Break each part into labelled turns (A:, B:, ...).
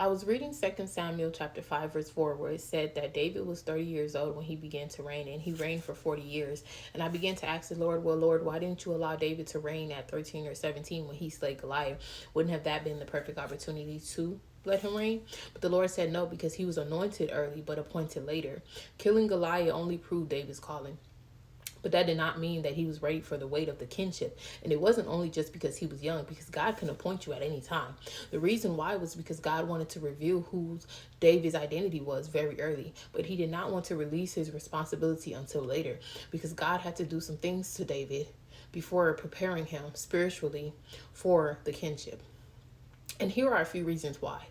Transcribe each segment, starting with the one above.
A: I was reading 2 Samuel chapter 5 verse 4, where it said that David was 30 years old when he began to reign, and he reigned for 40 years. And I began to ask the Lord, well, Lord, why didn't you allow David to reign at 13 or 17 when he slayed Goliath? Wouldn't have that been the perfect opportunity to let him reign? But the Lord said no, because he was anointed early but appointed later. Killing Goliath only proved David's calling. But that did not mean that he was ready for the weight of the kinship. And it wasn't only just because he was young, because God can appoint you at any time. The reason why was because God wanted to reveal who David's identity was very early. But he did not want to release his responsibility until later, because God had to do some things to David before preparing him spiritually for the kinship. And here are a few reasons why.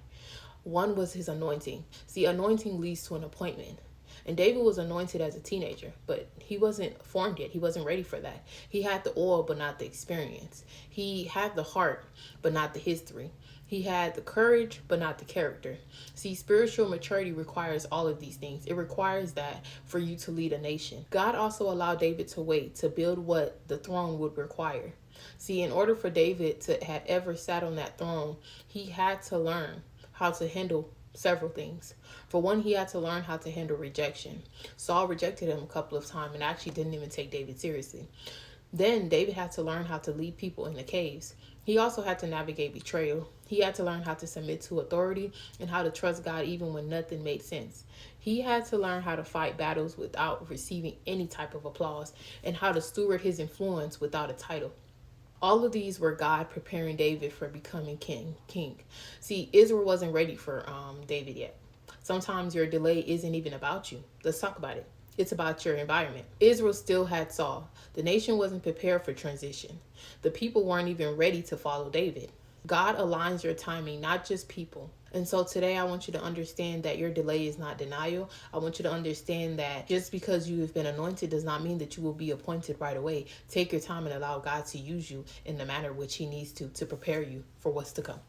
A: One was his anointing. See, anointing leads to an appointment. And David was anointed as a teenager, but he wasn't formed yet. He wasn't ready for that. He had the oil, but not the experience. He had the heart, but not the history. He had the courage, but not the character. See, spiritual maturity requires all of these things. It requires that for you to lead a nation. God also allowed David to wait to build what the throne would require. See, in order for David to have ever sat on that throne, he had to learn how to handle several things. For one, he had to learn how to handle rejection. Saul rejected him a couple of times and actually didn't even take David seriously. Then David had to learn how to lead people in the caves. He also had to navigate betrayal. He had to learn how to submit to authority and how to trust God even when nothing made sense. He had to learn how to fight battles without receiving any type of applause, and how to steward his influence without a title. All of these were God preparing David for becoming king. See, Israel wasn't ready for David yet. Sometimes your delay isn't even about you. Let's talk about it. It's about your environment. Israel still had Saul. The nation wasn't prepared for transition. The people weren't even ready to follow David. God aligns your timing, not just people. And so today I want you to understand that your delay is not denial. I want you to understand that just because you have been anointed does not mean that you will be appointed right away. Take your time and allow God to use you in the manner which he needs to prepare you for what's to come.